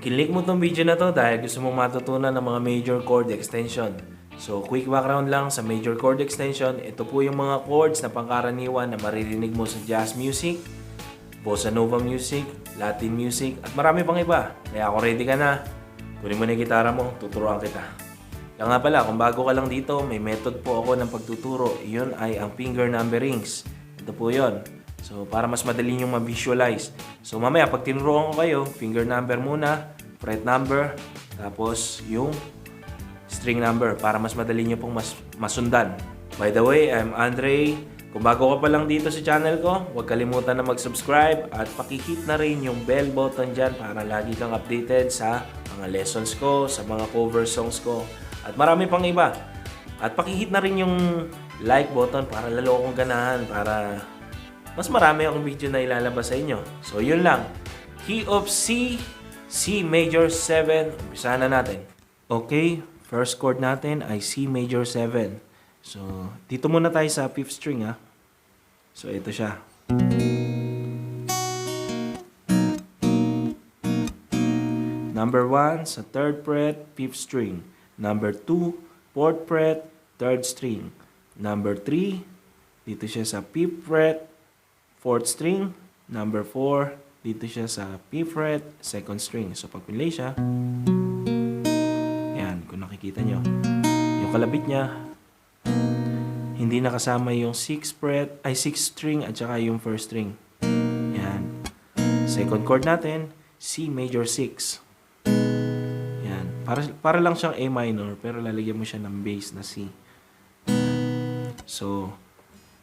Kinlik mo tong video na to dahil gusto mong matutunan ng mga major chord extension. So, quick background lang sa major chord extension. Ito po yung mga chords na pangkaraniwan na maririnig mo sa jazz music, bossa nova music, Latin music, at marami pang iba. Kaya kung ready ka na, kunin mo na yung gitara mo, tuturuan kita. Kaya nga pala, kung bago ka lang dito, may method po ako ng pagtuturo. Iyon ay ang finger numberings. Ito po yon. So, para mas madali nyo ma-visualize. So, mamaya, pag tinuruan ko kayo, finger number muna, fret number, tapos yung string number para mas madali nyo pong masundan. By the way, I'm Andre. Kung bago ka pa lang dito sa channel ko, huwag kalimutan na mag-subscribe at pakihit na rin yung bell button dyan para lagi kang updated sa mga lessons ko, sa mga cover songs ko, at marami pang iba. At pakihit na rin yung like button para lalo akong ganahan, para mas marami akong video na ilalabas sa inyo. So, yun lang. Key of C, C major 7. Umpisa na natin. Okay, first chord natin ay C major 7. So, dito muna tayo sa 5th string ha. So, ito siya. Number 1 sa 3rd fret, 5th string. Number 2, 4th fret, 3rd string. Number 3, dito siya sa 5th fret, 4th string. Number 4, dito siya sa 5th fret, 2nd string. So, pag pinlay siya, yan, kung nakikita nyo, yung kalabit niya, hindi nakasama yung 6th string at saka yung 1st string. Yan. Second chord natin, C major 6. Yan. Para lang siyang A minor, pero lalagyan mo siya ng bass na C. So,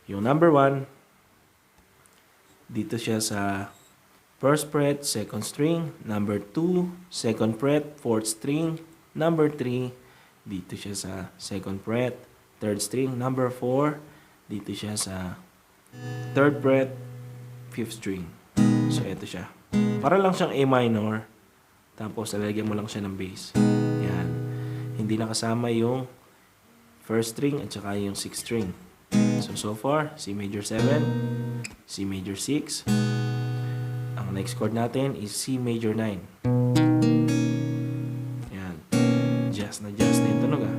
yung number 1, dito siya sa 1st fret, 2nd string. Number 2, 2nd fret, 4th string. Number 3, dito siya sa 2nd fret, 3rd string. Number 4, dito siya sa 3rd fret, 5th string. So, ito siya. Para lang siyang A minor. Tapos, lalagyan mo lang siya ng bass. Yan. Hindi nakasama yung 1st string at saka yung 6th string. So far, C major 7, C major 6. Ang next chord natin is C major 9. Yan. Jazz na yung tunog ah.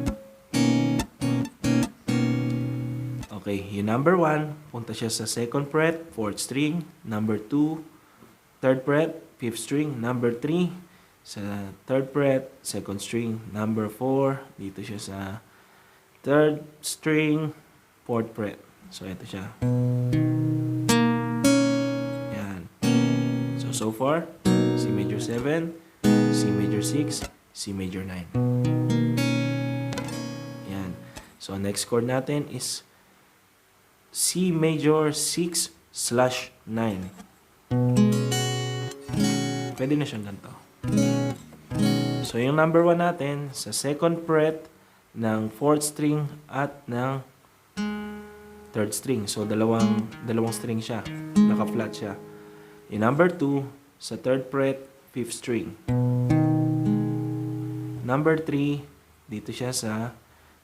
Okay, yung number 1, punta siya sa 2nd fret, 4th string. Number 2, 3rd fret, 5th string. Number 3, sa 3rd fret, 2nd string. Number 4, dito siya sa 3rd string, 4th fret. So, ito siya. Yan. So far, C major 7, C major 6, C major 9. Yan. So, next chord natin is C major 6/9. Pwede na siyang ganito. So, yung number 1 natin, sa 2nd fret ng 4th string at ng 3rd string. So, dalawang string siya. Naka-flat siya. Yung number 2, sa 3rd fret, 5th string. Number 3, dito siya sa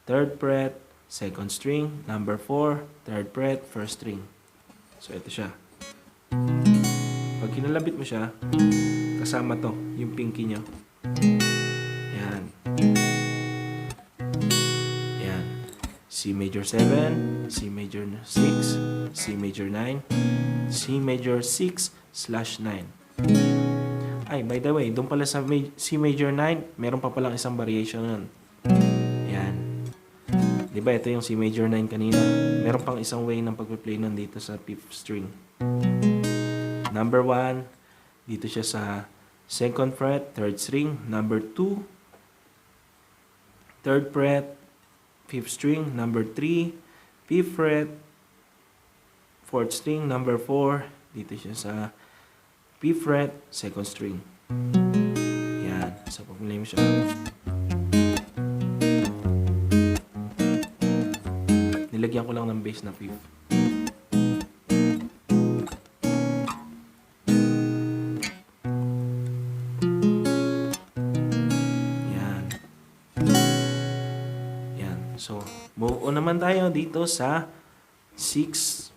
3rd fret, 2nd string. Number 4, 3rd fret, 1st string. So, ito siya. Pag kinalabit mo siya, kasama to, yung pinky nyo. Yan. Yan. C major 7, C major 6, C major 9, C major 6/9. Ay, by the way, doon pala sa C major 9, meron pa palang isang variation nun. Yan. Diba, ito yung C major 9 kanina. Meron pang isang way ng pag-play nun dito sa 5th string. Number 1, dito siya sa 2nd fret, 3rd string. Number 2, 3rd fret, 5th string. Number 3, 5th fret, 4th string. Number 4, dito siya sa 5th fret, 2nd string. Yan. So, pag-play mo siya. Nilagyan ko lang ng bass na 5th. So, move on naman tayo dito sa 6.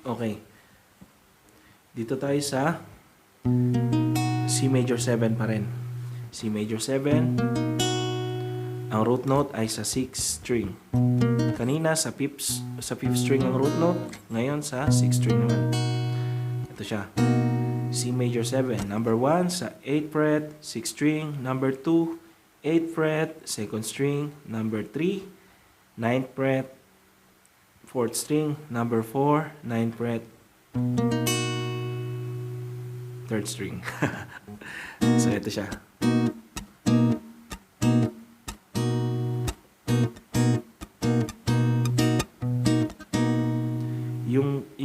Okay. Dito tayo sa C major 7 pa rin. C major 7. Ang root note ay sa 6th string. Kanina sa 5th string ang root note. Ngayon sa 6th string naman. Ito siya. C major 7. Number 1 sa 8th fret, 6th string. Number 2, 8th fret, 2nd string. Number 3, 9th fret, 4th string. Number 4, 9th fret, 3rd string. So, ito siya.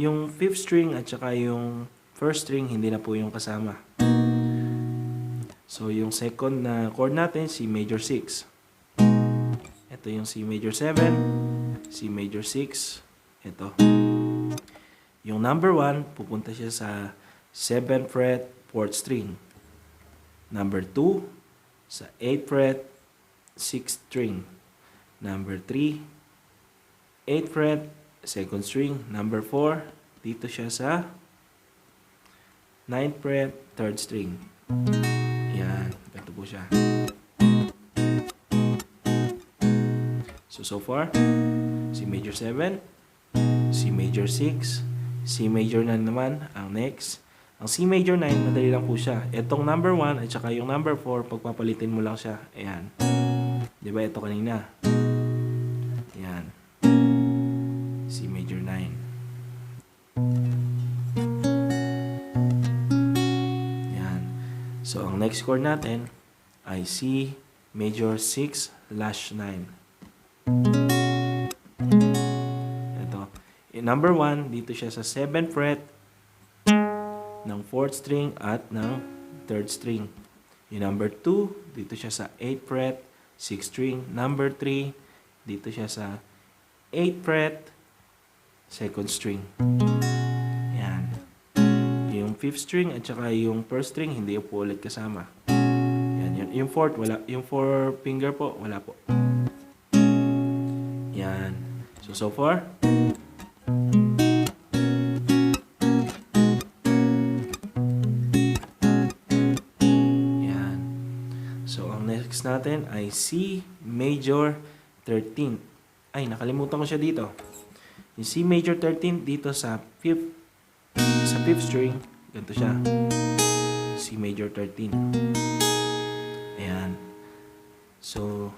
Yung 5th string at saka yung 1st string, hindi na po yung kasama. So, yung second na chord natin, C major 6. Ito yung C major 7, C major 6. Ito. Yung number 1, pupunta siya sa 7th fret, 4th string. Number 2, sa 8th fret, 6th string. Number 3, 8th fret, 2nd string. Number 4, dito siya sa 9th fret, 3rd string. Yan, ito po siya. So far, C major 7, C major 6, C major 9 naman ang next. Ang C major 9, madali lang po siya. Itong number 1 at saka yung number 4, pagpapalitin mo lang siya. Ayan. Diba ito kanina? Ayan. C major 9. Ayan. So, ang next chord natin ay C major 6/9. Ito. Yung number 1, dito siya sa 7th fret ng 4th string at ng 3rd string. Yung number 2, dito siya sa 8th fret, 6th string. Number 3, dito siya sa 8th fret, 2nd string. Yan. Yung 5th string at saka yung 1st string, hindi po ulit kasama. Yan. Yung 4th, wala. Yung 4 finger po, wala po. Yan. So far, yan. So, ang next natin ay C major 13. Ay, nakalimutan ko siya dito. Yung C major 13 dito sa 5th string, ganito siya. C major 13. Ayan. So,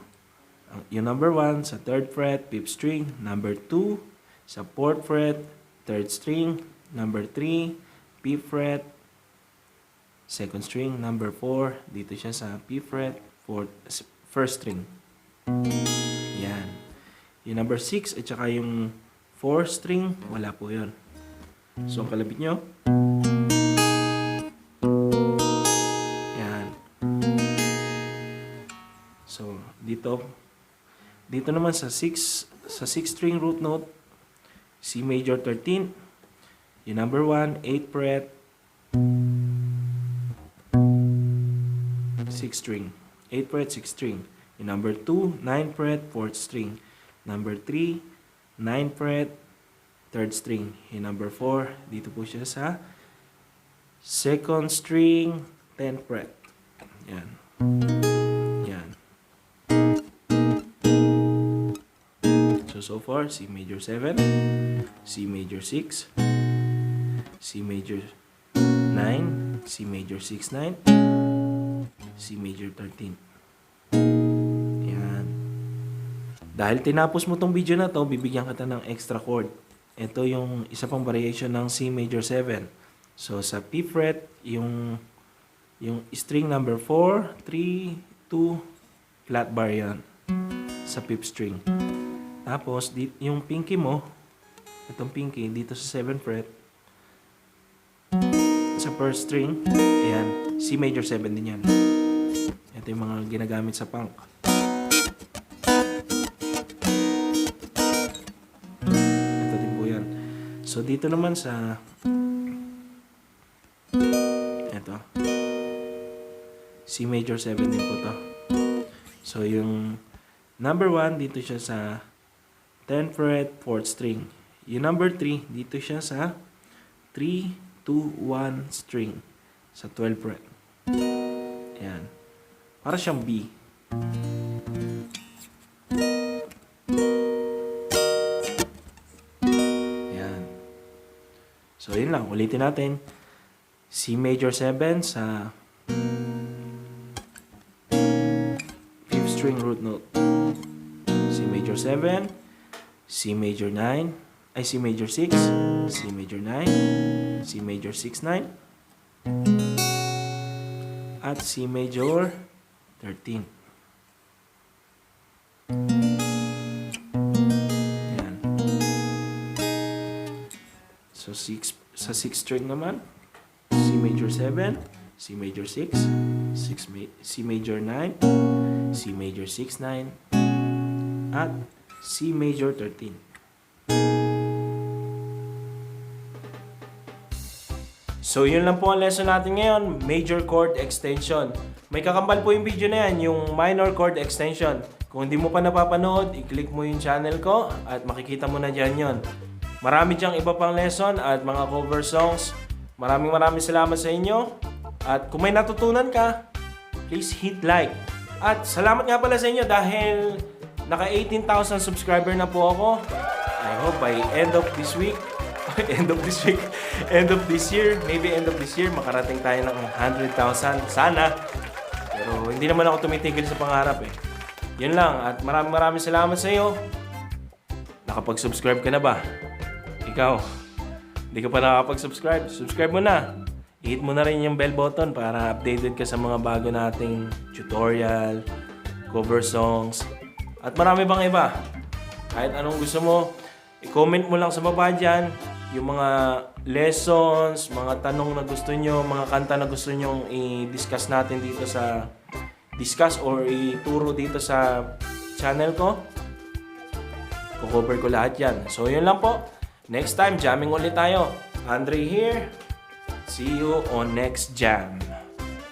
yung number 1 sa 3rd fret, 5th string. Number 2 sa 4th fret, 3rd string. Number 3, 5th fret, 2nd string. Number 4, dito siya sa 5th fret, 1st string. Yan. Yung number 6 at saka yung 4th string, wala po yun. So, ang kalabit nyo. Yan. So, dito naman sa 6th string root note, C major 13, yung number 1, 8th fret, 6th string. 8th fret, 6th string. Yung number 2, 9th fret, 4th string. Number 3, 9th fret, 3rd string. Yung number 4, dito po siya sa 2nd string, 10th fret. Yan. Yan. So far, C major 7, C major 6, C major 9, C major 6, 9, C major 13. Yan. Dahil tinapos mo tong video na to, bibigyan kita ng extra chord. Ito yung isa pang variation ng C major 7. So, sa 5th fret, yung string number 4, 3, 2, flat bar yan. Sa 5th string. Tapos, yung pinky mo, itong pinky, dito sa 7th fret, sa 1st string, ayan, C major 7 din yan. Ito yung mga ginagamit sa punk. Ito din po yan. So, dito naman sa, ito, C major 7 din po to. So, yung number 1, dito siya sa 10th fret, 4th string. Yung number 3, dito siya sa 3, 2, 1 string sa 12 fret. Ayan. Para siyang B. Ayan. So, yun lang. Ulitin natin. C major 7 sa 5th string root note. C major 7, C major 9, ay C major 6, C major 9, C major 6, 9, at C major 13. Ayan. So, sa 6th string naman, C major 7, C major 6, C major 9, C major 6, 9, at C major 13. So, yun lang po ang lesson natin ngayon, major chord extension. May kakambal po yung video na yan, yung minor chord extension. Kung hindi mo pa napapanood, i-click mo yung channel ko at makikita mo na dyan yun. Marami dyang iba pang lesson at mga cover songs. Maraming salamat sa inyo. At kung may natutunan ka, please hit like. At salamat nga pala sa inyo dahil naka 18,000 subscriber na po ako. I hope by end of this year, maybe end of this year, makarating tayo ng 100,000. Sana. Pero hindi naman ako tumitigil sa pangarap eh. Yun lang. At maraming salamat sa iyo. Nakapag-subscribe ka na ba? Ikaw. Hindi ka pa nakakapag-subscribe, subscribe mo na. I-hit mo na rin yung bell button para updated ka sa mga bago nating tutorial, cover songs, at marami bang iba. Kahit anong gusto mo, i-comment mo lang sa baba dyan yung mga lessons, mga tanong na gusto nyo, mga kanta na gusto nyo i-discuss natin dito sa or ituro dito sa channel ko. Kukover ko lahat yan. So yun lang po. Next time, jamming ulit tayo. Andre here. See you on next jam.